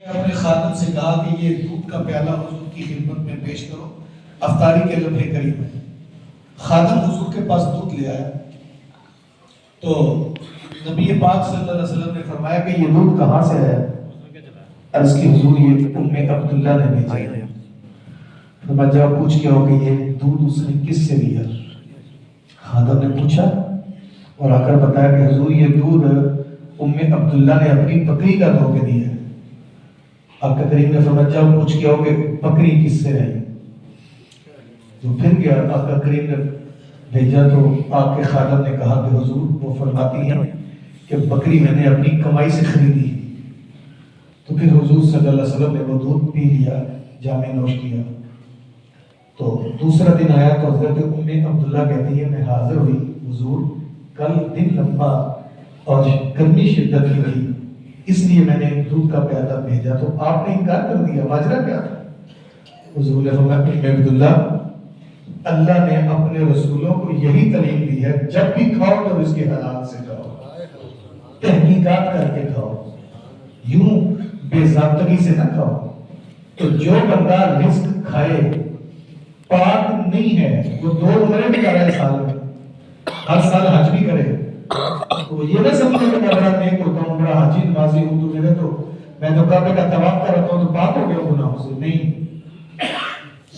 اپنے خادم سے کہا کہ یہ دودھ کا پیالہ حضور کی خدمت میں پیش کرو، افطاری کے لمحے قریب ہے۔ خادم حضور کے پاس دودھ لے آیا تو نبی پاک صلی اللہ علیہ وسلم نے فرمایا کہ یہ دودھ کہاں سے آیا؟ عرض کی حضور یہ ام عبداللہ نے بھیجا ہے۔ فرمایا جب پوچھ کے ہو کہ یہ دودھ اس نے کس سے لیا؟ خادم نے پوچھا اور آ کر بتایا کہ حضور یہ دودھ ام عبداللہ نے اپنی بکری کا دھو کے دیا ہے۔ آقا کریم نے فرمایا جب پوچھ کے ہو کہ بکری کس سے رہی؟ تو پھر گیا، آقا کریم نے بھیجا تو آپ کے خادم نے کہا کہ حضور وہ فرماتی ہیں کہ بکری میں نے اپنی کمائی سے خریدی۔ تو پھر حضور صلی اللہ علیہ وسلم نے وہ دودھ پی لیا، جامع نوش کیا۔ تو دوسرا دن آیا تو حضرت ام عبداللہ کہتی ہے میں حاضر ہوئی، حضور کل دن لمبا اور گرمی شدت کی تھی، اس لیے میں نے دودھ کا پیالہ بھیجا تو آپ نے انکار کر دیا، ماجرا کیا تھا؟ حضور نے فرمایا ام عبداللہ اللہ نے اپنے رسولوں کو یہی تعلیم دی ہے جب بھی کھاؤ تو اس کے حلال سے کھاؤ، تحقیقات کر کے کھاؤ، یوں بے ضابطگی سے نہ کھاؤ۔ تو جو بندہ رزق کھائے پاک نہیں ہے، وہ 2 عمریں بھی کر رہے سال میں، ہر سال حج بھی کرے، تو یہ نہ سمجھے کہ میں بڑا نیک ہوتا ہوں، بڑا حاجی نمازی ہوں تو میں تو کعبے کا طواف کر رہتا ہوں تو پاک ہو گیا گناہوں سے۔ نہیں،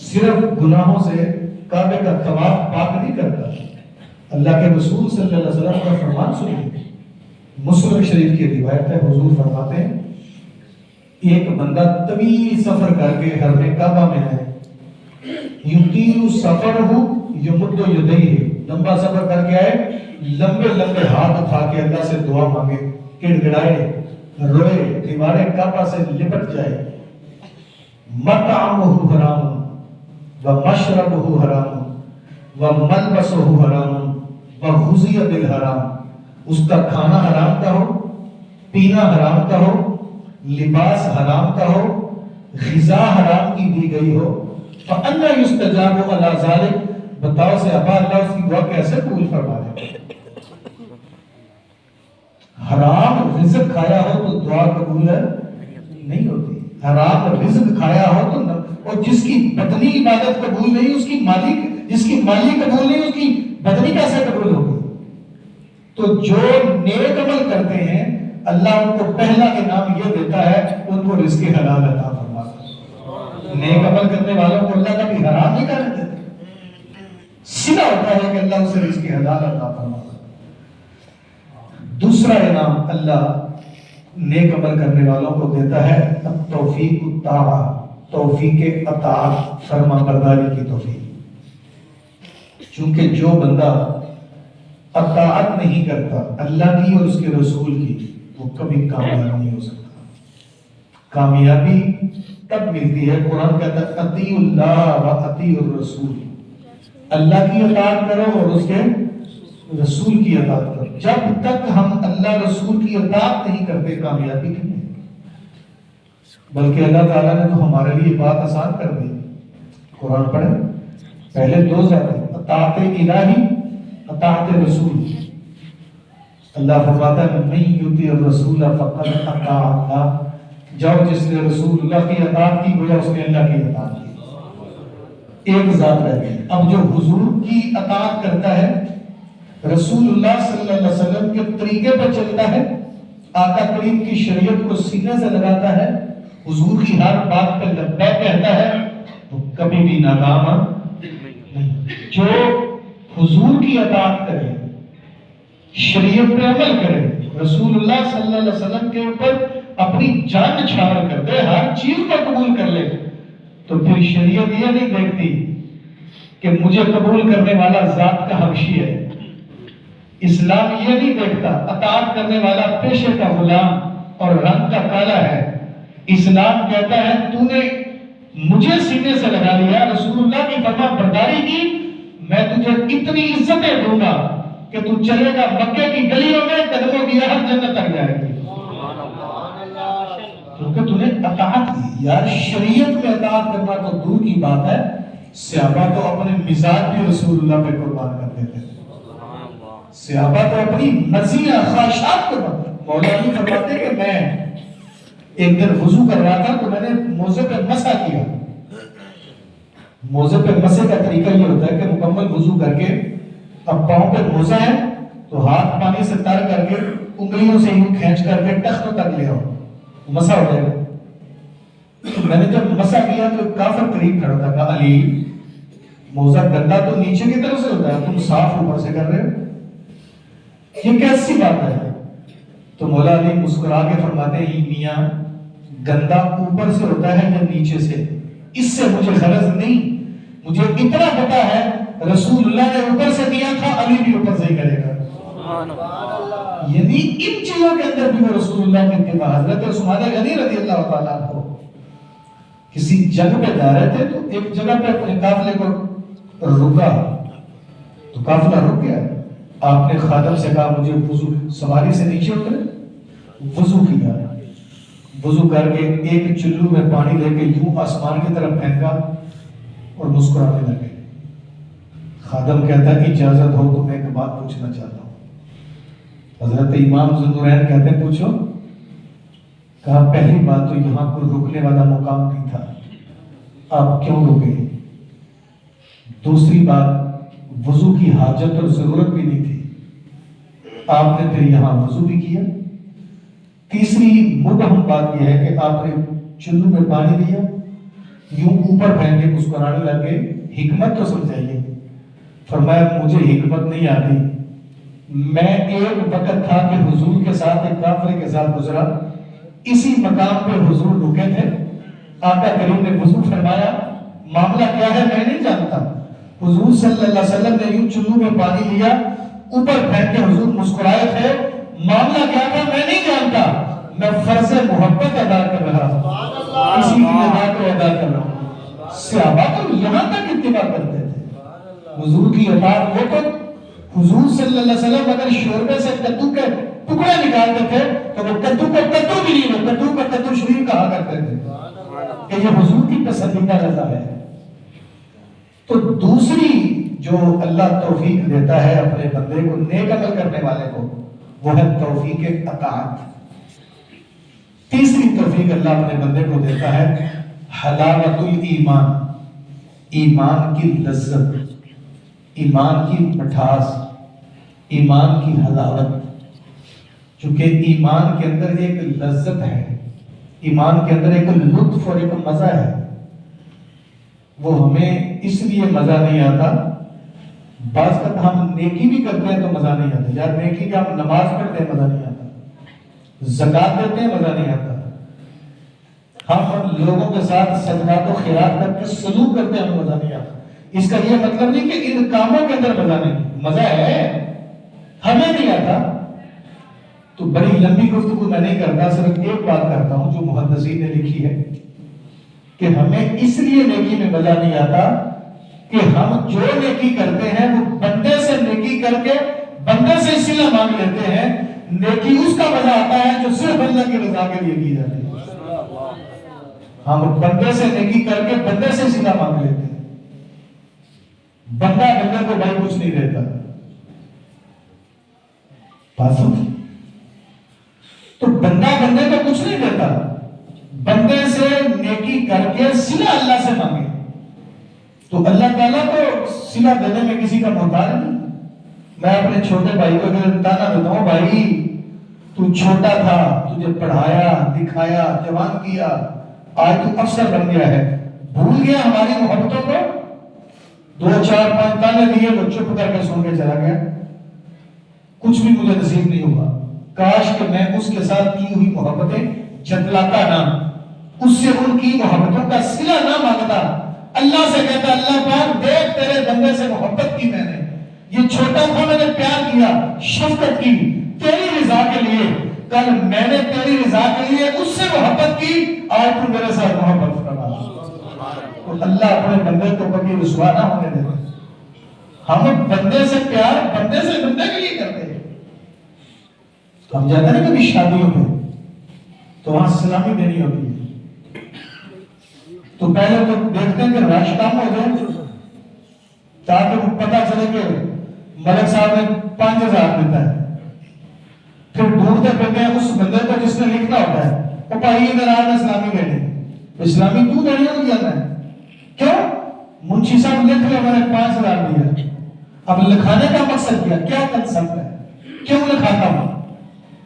صرف گناہوں سے کعبے کا طواف پاک نہیں کرتا۔ اللہ کے رسول صلی اللہ علیہ وسلم کا فرمان سنیے، مسلم شریف کی روایت ہے، حضور فرماتے ہیں ایک بندہ طویل سفر کر کے حرم کعبہ میں ہے، یطیل سفرہ یمد یدیہ، لمبا سفر کر کے آئے، لمبے لمبے ہاتھ اٹھا کے اللہ سے دعا مانگے، گڑ گڑائے، روئے، دیواریں کعبہ سے لپٹ جائے، مطعمہ حرام ومشربہ حرام وملبسہ حرام وغذی بالحرام، اس کا کھانا حرام کا ہو، پینا حرام کا ہو، لباس حرام کا ہو، غذا حرام کی دی گئی ہو، فَأَنَّا يُسْتَجَابُ عَلَى ذَلِكَ، بتاؤ سے ابا اللہ اس کی دعا کیسے قبول فرما دے؟ حرام رزق کھایا ہو تو دعا قبول نہیں ہوتی، حرام رزق کھایا ہو تو اور جس کی بدنی عبادت قبول نہیں، اس کی مالی جس کی مالی قبول نہیں، اس کی بدنی کیسے قبول ہوگی؟ تو جو نیک عمل کرتے ہیں اللہ ان کو پہلا انعام یہ دیتا ہے ان کو رزق حلال عطا فرماتا ہے۔ نیک عمل کرنے والوں کو اللہ کبھی حرام نہیں کرنے دیتا، سیدھا ہوتا ہے کہ اللہ اسے رزق حلال عطا فرماتا ہے۔ دوسرا انعام اللہ نیک عمل کرنے والوں کو دیتا ہے توفیق الطاعہ، توفیق اطاعت، فرما برداری کی توفیق۔ چونکہ جو بندہ اطاعت نہیں کرتا اللہ کی اور اس کے رسول کی، وہ کبھی کامیاب نہیں ہو سکتا۔ کامیابی تب ملتی ہے، قرآن کہتا ہے اطیعوا اللہ و اطیعوا الرسول، اللہ کی اطاعت کرو اور اس کے رسول کی اطاعت کرو۔ جب تک ہم اللہ رسول کی اطاعت نہیں کرتے کامیابی نہیں ہے، بلکہ اللہ تعالیٰ نے تو ہمارے لیے بات آسان کر دی۔ قرآن پڑھیں، پہلے 2 ذاتیں، اطاعت الہی، اطاعت رسول۔ اللہ فرماتا ہے من یطیع الرسول فقد اطاع اللہ، جاؤ جس نے رسول اللہ کی اطاعت کی گویا اس نے اللہ کی اطاعت کی۔ ایک ذات رہ گئی۔ اب جو حضور کی اطاعت کرتا ہے، رسول اللہ صلی اللہ علیہ وسلم کے طریقے پر چلتا ہے، آقا کریم کی شریعت کو سینے سے لگاتا ہے، حضور کی ہر بات پہ لبیک کہتا ہے، تو کبھی بھی ناکام نہیں۔ جو حضور کی اطاعت کرے، شریعت پہ عمل کرے، رسول اللہ صلی اللہ علیہ وسلم کے اوپر اپنی جان نچھاور کر دے، ہر چیز کو قبول کر لے، تو پھر شریعت یہ نہیں دیکھتی کہ مجھے قبول کرنے والا ذات کا حبشی ہے، اسلام یہ نہیں دیکھتا اطاعت کرنے والا پیشے کا غلام اور رنگ کا کالا ہے۔ اسلام کہتا ہے تو نے مجھے سینے سے لگا لیا، رسول اللہ کی فرما برداری کی، میں تجھے اتنی عزتیں دوں گا کہ تو چلے گا مکے کی گلیوں میں، قدموں کی ہر جنت تک جائے گی، کیونکہ تو نے اطاعت کی۔ یار شریعت میں اطاعت کرنا تو دور کی بات ہے، صحابہ تو اپنے مزاج بھی رسول اللہ پہ قربان کر دیتے تھے، صحابہ تو اپنی مرضیاں خواہشات کو، مولا علی فرماتے کہ میں ایک دن وضو کر رہا تھا تو میں نے موزے پہ مسح کیا. موزے پہ مسح کا طریقہ یہ ہوتا ہے کہ مکمل وضو کر کے اب پاؤں پہ موزہ ہے تو ہاتھ پانی سے تر کر کے انگلیوں سے یوں کھینچ کر کے ٹخنوں تک لے آؤ, مسح ہو جائے گا. تو میں نے جب مسح کیا تو کافر قریب کھڑا تھا, کہا علی موزہ گندا تو نیچے کی طرف سے ہوتا ہے, تم صاف اوپر سے کر رہے ہو, یہ کیسی بات ہے؟ تو مولا علی مسکرا کے فرماتے ہیں میاں گندا اوپر سے ہوتا ہے یا نیچے سے, اس سے مجھے غرض نہیں, مجھے اتنا پتا ہے رسول اللہ نے اوپر سے دیا تھا, علی بھی اوپر سے ہی کرے گا. یعنی ان چیزوں کے اندر بھی وہ رسول اللہ کے اتباع. حضرت عثمان غنی رضی اللہ تعالیٰ عنہ کسی جنگ پہ جا رہے تھے تو ایک جگہ پہ اپنے قافلے کو رکا تو قافلہ رک گیا. آپ نے خادم سے کہا مجھے وضو, سواری سے نیچے اترے, وضو کیا, وضو کر کے ایک چلو میں پانی لے کے یوں آسمان کی طرف پھینکا اور مسکرانے لگے. خادم کہتا ہے اجازت ہو تو میں ایک بات پوچھنا چاہتا ہوں. حضرت امام ذوالنورین کہتے ہیں پوچھو. کہا پہلی بات تو یہاں پر رکنے والا مقام نہیں تھا, آپ کیوں رکے؟ دوسری بات وضو کی حاجت اور ضرورت بھی نہیں تھی, آپ نے پھر یہاں وضو بھی کیا. تیسری مبہم بات یہ ہے کہ آپ نے چلو میں پانی لیا, یوں اوپر پھینک کے مسکرانے لگے, حکمت تو سمجھائیے. فرمایا مجھے حکمت نہیں آتی, میں ایک وقت تھا کہ حضور کے ساتھ ایک کافر کے ساتھ گزرا, اسی مقام پہ حضور رکے تھے, آقا کریم نے وضو فرمایا, معاملہ کیا ہے میں نہیں جانتا. حضور صلی اللہ علیہ وسلم نے یوں چلو میں پانی لیا, اوپر پھینک کے حضور مسکرائے تھے, معاملہ کیا تھا میں نہیں جانتا, میں فرض محبت ادا کر رہا ہوں, اسی کی ادا کو ادا کر رہا ہوں. صحابہ تو یہاں تک اتباع کرتے تھے حضور کی اطاعت. وہ تو حضور صلی اللہ علیہ وسلم اگر شوربے سے کدو کے ٹکڑے نکالتے تھے تو وہ کدو کو کدو بھی نہیں, وہ کدو کا کدو شریف کہا کرتے تھے کہ یہ حضور کی پسندیدہ غذا ہے. تو دوسری جو اللہ توفیق دیتا ہے اپنے بندے کو, نیک عمل کرنے والے کو, وہ ہے توفیق اطاعت. تیسری توفیق اللہ اپنے بندے کو دیتا ہے حلاوت الایمان, ایمان کی لذت, ایمان کی مٹھاس, ایمان کی حلاوت. چونکہ ایمان کے اندر ایک لذت ہے, ایمان کے اندر ایک لطف اور ایک مزہ ہے. وہ ہمیں اس لیے مزہ نہیں آتا, بعض وقت ہم نیکی بھی کرتے ہیں تو مزہ نہیں آتا. یار نیکی کا ہم نماز پڑھتے ہیں مزہ نہیں آتا, زکات دیتے ہیں مزہ نہیں آتا, ہم لوگوں کے ساتھ صدقات و خیرات کر کے سلوک کرتے ہیں مزہ نہیں آتا. اس کا یہ مطلب نہیں کہ ان کاموں کے اندر مزہ نہیں, مزہ ہے, ہمیں نہیں آتا. تو بڑی لمبی گفتگو میں نہیں کرتا, صرف ایک بات کرتا ہوں جو محدثین نے لکھی ہے کہ ہمیں اس لیے نیکی میں مزہ نہیں آتا کہ ہم جو نیکی کرتے ہیں وہ بندے سے نیکی کر کے بندے سے صلہ مانگ لیتے ہیں. نیکی اس کا مزہ آتا ہے جو صرف اللہ کی رضا کے لیے کی جاتی ہے. ہم بندے سے نیکی کر کے بندے سے صلہ مانگ لیتے ہیں, بندہ بندے کو بھائی کچھ نہیں دیتا. تو بندہ بندے کو کچھ نہیں دیتا, بندے سے نیکی کر کے صلہ اللہ سے مانگے تو اللہ تعالیٰ کو صلہ دینے میں کسی کا محتاج نہیں. میں اپنے چھوٹے بھائی کو اگر تانا دیتا ہوں, بھائی تو چھوٹا تھا, تجھے پڑھایا دکھایا جوان کیا, آج تو افسر بن گیا ہے, بھول گیا ہماری محبتوں کو, 2 4 5 تانے دیے وہ چپ کر کے سن کے چلا گیا, کچھ بھی مجھے نصیب نہیں ہوا. کاش کہ میں اس کے ساتھ کی ہوئی محبتیں جتلاتا نہ, اس سے ان کی محبتوں کا صلہ نہ مانگتا. اللہ سے کہتا اللہ پاک دیکھ تیرے بندے سے محبت کی میں نے, یہ چھوٹا تھا میں نے پیار کیا شفقت کی تیری رضا کے لیے, کل میں نے تیری رضا کے لیے اس سے محبت کی, آج تو میرے ساتھ محبت کرنا. تو اللہ اپنے بندے کو کبھی رسوا نہ ہونے دیتا. ہم بندے سے پیار بندے سے بندے کے لیے کرتے ہیں. تو ہم جاتے ہیں کبھی شادیوں میں تو وہاں سلامی دینی ہوتی ہے, تو پہلے تو دیکھتے ہیں کہ رش کام ہو جائے تاکہ وہ پتہ چلے کہ ملک صاحب نے 5000 دیتا ہے. پھر ڈھونڈتے پھرتے ہیں اس بندے کو جس نے لکھنا ہوتا ہے, وہ بھائی ادھر آ میں اسلامی دینے، اسلامی تو دینے ہو گیا میں کیوں؟ منشی صاحب لکھ لے میں نے 5,000 دیا، اب لکھانے کا مقصد کیا کنسپٹ ہے، کیوں لکھاتا ہوں؟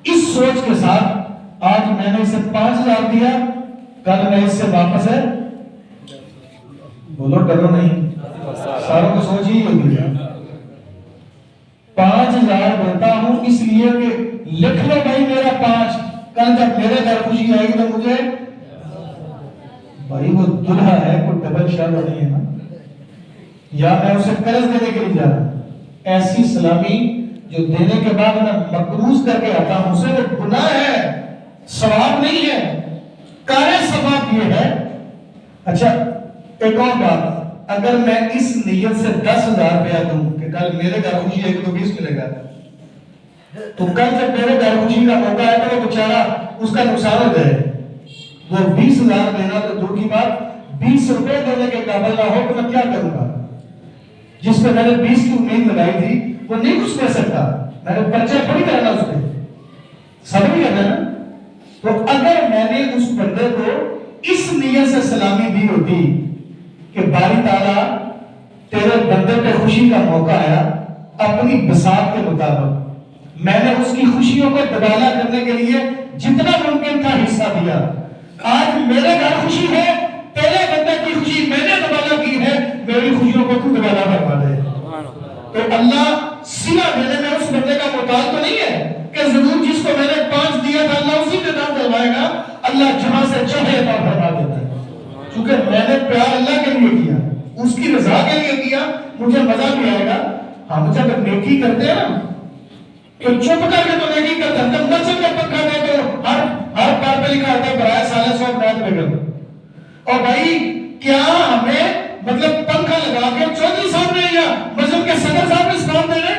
اس سوچ کے ساتھ آج میں نے اسے 5,000 دیا، کل میں اس سے واپس ہے، بولو ڈرو نہیں، ساروں کو سوچ ہی ہوگی 5,000 دیتا ہوں اس لیے کہ لکھ لو بھائی میرا 5، کل جب میرے گھر خوشی آئے گی تو مجھے، بھائی وہ دلہا ہے، کوئی ڈبل شادی نہیں ہے نا، یا میں اسے قرض دینے کے لیے جا رہا ہوں۔ ایسی سلامی جو دینے کے بعد میں مقروض کر کے آتا ہوں، اسے وہ گناہ ہے، ثواب نہیں ہے، کارے ثواب یہ ہے۔ اچھا ایک اور بات، اگر میں اس نیت سے 10,000 روپیہ دوں کہ کل میرے گھر خوشی ہے تو 20 ملے گا، تو کل جب میرے گھر خوشی کا موقع ہے تو وہ بیچارہ اس کا نقصان ہو جائے، وہ 20,000 دینا تو دور کی بات 20 روپے دینے کے قابل نہ ہو تو میں کیا کروں گا؟ جس پہ میں نے 20 کی امید لگائی تھی وہ نہیں کچھ کر سکتا، میں نے پرچہ تھوڑی کرنا اس پہ، سب نہیں کرنا نا۔ تو اگر میں نے اس بندے کو اس نیت سے سلامی دی ہوتی کہ باری تعالیٰ تیرے بندے پہ خوشی کا موقع آیا، اپنی بساط کے مطابق میں نے اس کی خوشیوں کو تبادلہ کرنے کے لیے جتنا ممکن تھا حصہ دیا، آج میرے گھر خوشی ہے، تیرے بندے کی خوشی میں نے تبادلہ کی ہے، میری خوشیوں کو تو تبادلہ کروا دے۔ تو اللہ سلا دینے میں اس بندے کا محتاج تو نہیں ہے کہ ضرور جس کو میں نے 5 دیا تھا اللہ اسی کے نام دلوائے گا، اللہ جہاں سے چاہے عطا فرما دیتا ہے، چونکہ میں نے پیار اللہ کے لیے کیا، اس کی رضا کے لیے کیا، مجھے مزہ بھی آئے گا۔ ہم جب نیکی کرتے ہیں نا تو چپ کر کے تو نیکی کرتے ہیں، جب مسجد میں پنکھا دے تو ہر بار پہ لکھا ہوتا ہے برائے سالے 100 بیت بگل، اور بھائی کیا ہمیں مطلب پنکھا لگا کے چودھری صاحب نے یا مسجد کے صدر صاحب نے اسلام دے رہے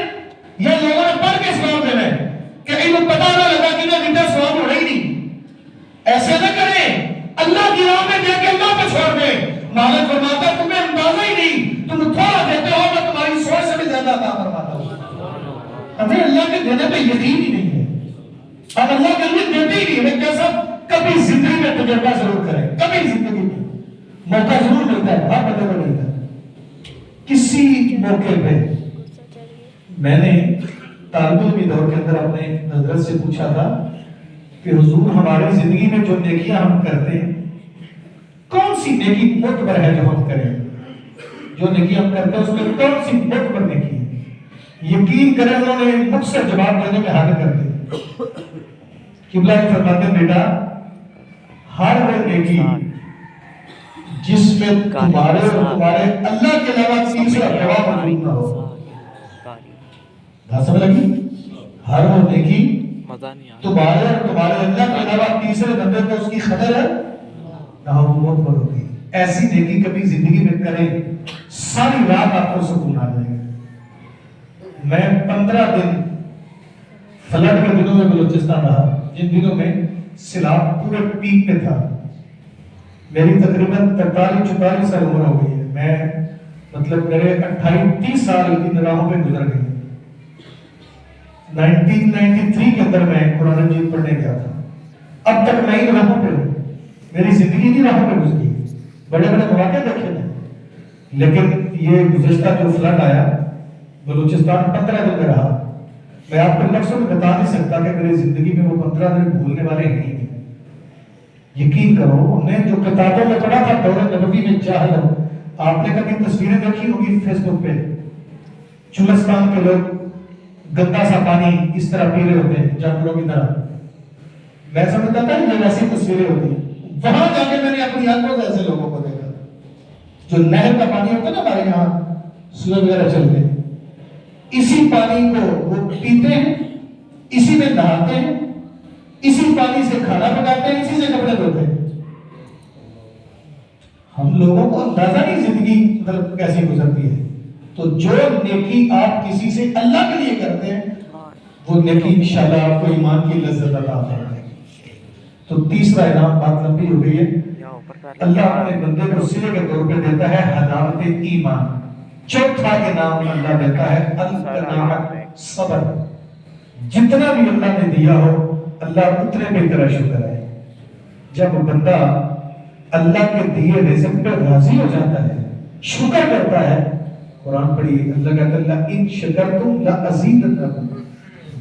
یا لوگوں نے پڑھ کے اسلام دے رہے کہ انہیں پتہ نہ لگا کہ انہیں گھنٹہ سواب ہو رہی نہیں؟ ایسے نہ کریں، اللہ کی راہ میں دے کے اللہ پہ چھوڑ دیں۔ مالک فرماتا ہے تمہیں اندازہ ہی نہیں، تم تھوڑا دیتے ہو میں تمہاری سوچ سے بھی زیادہ عطا فرماتا ہوں۔ ہمیں اللہ کے دینے پہ یقین ہی نہیں ہے، ہم اللہ کے لیے دیتے ہی نہیں، کیسا کبھی زندگی میں تجربہ ضرور کریں، کبھی زندگی میں موقع ضرور ملتا ہے، ہر بندے کو ملتا ہے۔ کسی موقع پہ میں نے طالب علمی دور کے اندر اپنے حضرت سے پوچھا تھا کہ حضور ہماری زندگی میں جو نیکیاں ہم کرتے ہیں کون سی نیکی معتبر ہے جو ہم کریں، جو نیکی ہم کرتے ہیں اس میں کون سی معتبر نیکی ہے؟ یقین کریں انہوں نے مجھ سے جواب دینے میں حاضر کر دیا۔ قبلہ فرماتے ہیں بیٹا ہر وہ نیکی جس میں تمہارے اور تمہارے اللہ کے علاوہ تیسرا گواہ موجود نہ ہو، بات سمجھ لگی؟ ہر وہ نیکی تمہارے اور تمہارے اللہ کے علاوہ تیسرے بندے کو اس کی خبر ہے نہ ہو، وہ بہت بڑی ہوگی۔ ایسی نیکی کبھی زندگی میں کریں، ساری رات آپ کو سکون آ جائے گا۔ میں 15 دن فلڈ کے دنوں میں بلوچستان رہا، جن دنوں میں سیلاب پورے پیک پہ تھا، میری تقریباً 43-44 سال عمر ہو گئی ہے، میں مطلب میرے 28-30 سال کی نگاہوں پہ گزر گئی۔ 1993 کے اندر میں قرآن مجید پڑھنے گیا تھا، اب تک میں ہی راہوں پہ ہوں، میری زندگی نہیں راہوں پہ گزری، بڑے بڑے مواقع دیکھے تھے، لیکن یہ گزشتہ جو فلڈ آیا بلوچستان 15 دن میں رہا، میں آپ کو لفظوں میں بتا نہیں سکتا کہ میری زندگی میں وہ 15 دن بھولنے والے نہیں ہیں۔ یقین کرو ہم نے جو کتابوں میں پڑھا تھا دور نبوی میں جاہل، آپ نے کبھی تصویریں دیکھی ہوگی فیس بک پہ، چولستان کے لوگ گندا سا پانی اس طرح پی رہے ہوتے ہیں جانوروں کی طرح، میں سمجھتا تھا یہ ویسی تصویریں ہوتی ہیں، وہاں جا کے میں نے اپنی آنکھوں سے ایسے لوگوں کو دیکھا جو نہر کا پانی ہوتا ہے نا ہمارے یہاں سورج وغیرہ چلتے ہیں، اسی پانی کو وہ پیتے ہیں، اسی میں نہاتے ہیں، اسی پانی سے کھانا پکاتے ہیں، اسی سے کپڑے دھوتے ہیں۔ ہم لوگوں کو اندازہ نہیں زندگی مطلب کیسی گزرتی ہے۔ تو جو نیکی آپ کسی سے اللہ کے لیے کرتے ہیں وہ نیکی انشاءاللہ آپ کو ایمان کی لذت عطا فرمائے گی۔ تو تیسرا انعام، بات لمبی ہو گئی ہے، اللہ اپنے بندے کو سلے کے طور پہ دیتا ہے حلاوت ایمان۔ چوتھا انعام اللہ دیتا ہے القناعت، صبر۔ جتنا بھی اللہ نے دیا ہو اللہ اتنے پہ تیرا شکر ہے، جب بندہ اللہ کے دیے رزق پہ راضی ہو جاتا ہے، شکر کرتا ہے، قرآن پڑھیے، اللہ کہتا ہے لَإِن شَكَرْتُمْ لَأَزِيدَنَّكُمْ،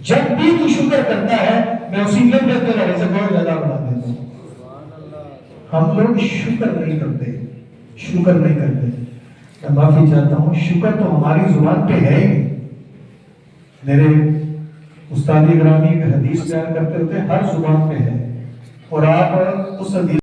جب بھی تو شکر کرتا ہے میں اسی لمحے تیرا رزق اور زیادہ بڑھا دیتا ہوں۔ ہم لوگ شکر نہیں کرتے، شکر نہیں کرتے۔ میں معافی چاہتا ہوں، شکر تو ہماری زبان پہ ہے ہی۔ میرے استاد گرامی ایک حدیث بیان کرتے ہوتے ہر زبان پہ ہے، اور آپ اس حدیث